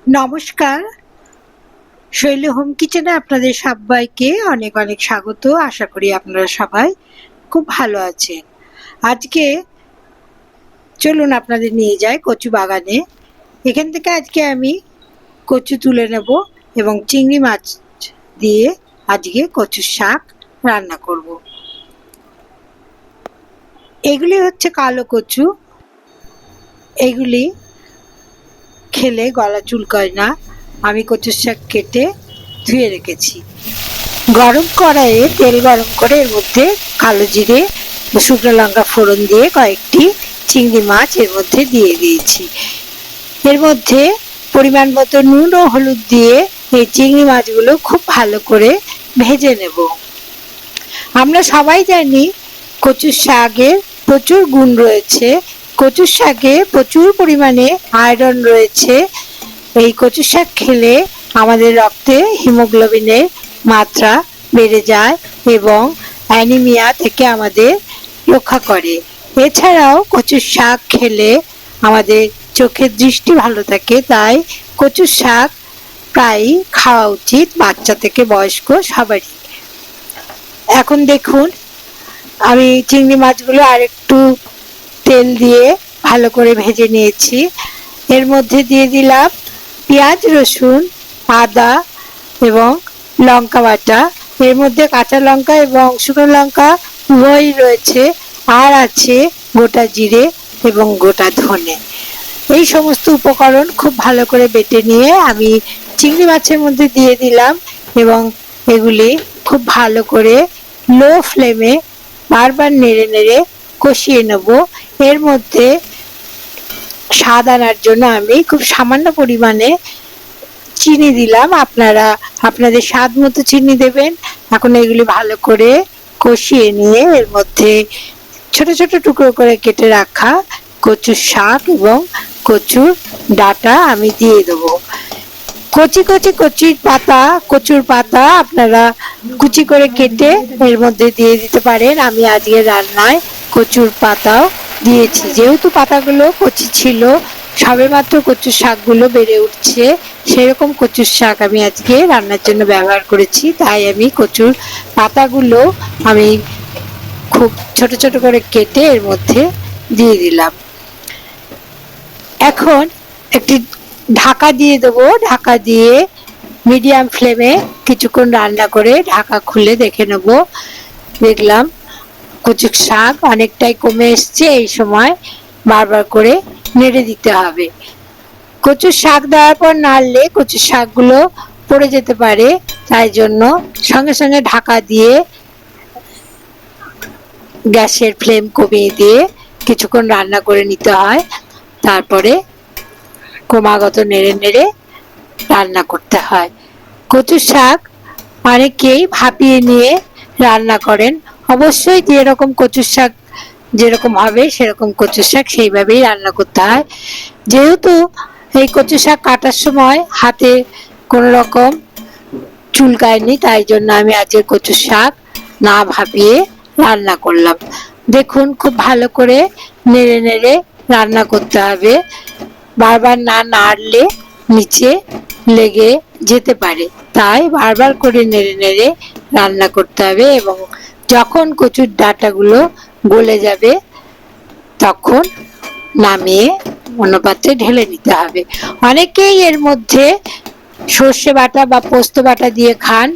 নমস্কার, শৈলী হোম কিচেনে আপনাদের সবাইকে অনেক অনেক স্বাগত। আশা করি আপনারা সবাই খুব ভালো আছেন। আজকে চলুন আপনাদের নিয়ে যাই কচু বাগানে। এখান থেকে আজকে আমি কচু তুলে নেব এবং চিংড়ি মাছ দিয়ে আজকে কচুর শাক রান্না করব। এগুলি হচ্ছে কালো কচু। এগুলি খেলে গলা চুলকায় না। আমি কচুর শাক কেটে ধুয়ে রেখেছি। গরম কড়াইয়ে তেল গরম করে এর মধ্যে কালো জিরে ও শুকনো লঙ্কা ফোড়ন দিয়ে কয়েকটি চিংড়ি মাছ এর মধ্যে দিয়ে দিয়েছি। এর মধ্যে পরিমাণ মতো নুন ও হলুদ দিয়ে এই চিংড়ি মাছগুলো খুব ভালো করে ভেজে নেব। আমরা সবাই জানি কচুর শাকের প্রচুর গুণ রয়েছে। কচুর শাকে প্রচুর পরিমাণে আয়রন রয়েছে। এই কচুর শাক খেলে আমাদের রক্তে হিমোগ্লোবিনের মাত্রা বেড়ে যায় এবং অ্যানিমিয়া থেকে আমাদের রক্ষা করে। এছাড়াও কচুর শাক খেলে আমাদের চোখের দৃষ্টি ভালো থাকে। তাই কচুর শাক প্রায়ই খাওয়া উচিত বাচ্চা থেকে বয়স্ক সবারই। এখন দেখুন আমি চিংড়ি মাছগুলো আরেকটু তেল দিয়ে ভালো করে ভেজে নিয়েছি। এর মধ্যে দিয়ে দিলাম পেঁয়াজ, রসুন, আদা এবং লঙ্কা বাটা। এর মধ্যে কাঁচা লঙ্কা এবং শুকনো লঙ্কা উভয়ই রয়েছে, আর আছে গোটা জিরে এবং গোটা ধনে। এই সমস্ত উপকরণ খুব ভালো করে বেটে নিয়ে আমি চিংড়ি মাছের মধ্যে দিয়ে দিলাম এবং এগুলি খুব ভালো করে লো ফ্লেমে বারবার নেড়ে নেড়ে কষিয়ে নেব। এর মধ্যে স্বাদ আনার জন্য আমি খুব সামান্য পরিমাণে চিনি দিলাম। আপনারা আপনাদের স্বাদ মতো চিনি দেবেন। এখন এগুলি ভালো করে কষিয়ে নিয়ে এর মধ্যে ছোট ছোট টুকরো করে কেটে রাখা কচুর শাক এবং কচুর ডাঁটা আমি দিয়ে দেবো। কচি কচি কচুর পাতা আপনারা কুচি করে কেটে এর মধ্যে দিয়ে দিতে পারেন। আমি আজকে রান্নায় কচুর পাতাও দিয়েছি। যেহেতু পাতাগুলো কচি ছিল, সবেমাত্র কচুর শাকগুলো বেড়ে উঠছে, সেরকম কচুর শাক আমি আজকে রান্নার জন্য ব্যবহার করেছি। তাই আমি কচুর পাতাগুলো আমি খুব ছোট ছোট করে কেটে এর মধ্যে দিয়ে দিলাম। এখন একটি ঢাকা দিয়ে দেবো। ঢাকা দিয়ে মিডিয়াম ফ্লেমে কিছুক্ষণ রান্না করে ঢাকা খুলে দেখে নেব। দেখলাম কচুর শাক অনেকটাই কমে এসছে। এই সময় বারবার করে নেড়ে দিতে হবে। কচুর শাক দেওয়ার পর নাড়লে কচুর শাকগুলো পড়ে যেতে পারে, তাই জন্য সঙ্গে সঙ্গে ঢাকা দিয়ে গ্যাসের ফ্লেম কমিয়ে দিয়ে কিছুক্ষণ রান্না করে নিতে হয়। তারপরে ক্রমাগত নেড়ে নেড়ে রান্না করতে হয়। কচুর শাক অনেকেই ভাপিয়ে নিয়ে রান্না করেন। অবশ্যই যেরকম কচুর শাক যেরকম হবে সেরকম কচুর শাক সেইভাবেই রান্না করতে হয়। যেহেতু এই কচু শাক কাটার সময় হাতে কোনো রকম চুলকায়নি, তাই জন্য আমি আজকে কচুর শাক না ভাপিয়ে রান্না করলাম। দেখুন খুব ভালো করে নেড়ে নেড়ে রান্না করতে হবে। বারবার না নাড়লে নিচে লেগে যেতে পারে, তাই বারবার করে নেড়ে নেড়ে রান্না করতে হবে। এবং যখন কচুর ডাঁটাগুলো গলে যাবে তখন নামিয়ে অন্য পাত্রে ঢেলে নিতে হবে। অনেকেই এর মধ্যে সর্ষে বাটা বা পোস্ত বাটা দিয়ে খান।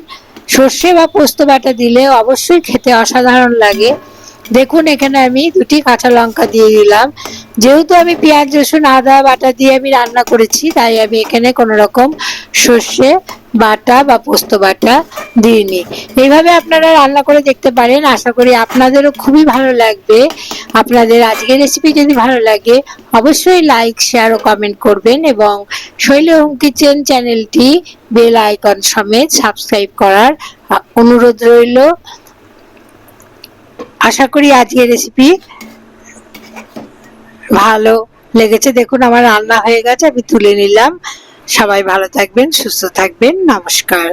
সর্ষে বা পোস্ত বাটা দিলে অবশ্যই খেতে অসাধারণ লাগে। দেখুন এখানে আমি দুটি কাঁচা লঙ্কা দিয়ে দিলাম। যেহেতু আমি পেঁয়াজ, রসুন, আদা বাটা দিয়ে আমি রান্না করেছি, তাই আমি এখানে কোনো রকম সর্ষে বাটা বা পোস্ত বাটা দিইনি। এইভাবে আপনারা রান্না করে দেখতে পারেন। আশা করি আপনাদেরও খুবই ভালো লাগবে। আপনাদের আজকের রেসিপি যদি ভালো লাগে অবশ্যই লাইক, শেয়ার ও কমেন্ট করবেন এবং শৈলী হোম কিচেন চ্যানেলটি বেল আইকন সমেত সাবস্ক্রাইব করার অনুরোধ রইল। আশা করি আজকের রেসিপি ভালো লেগেছে। দেখুন আমার রান্না হয়ে গেছে, আমি তুলে নিলাম। সবাই ভালো থাকবেন, সুস্থ থাকবেন। নমস্কার।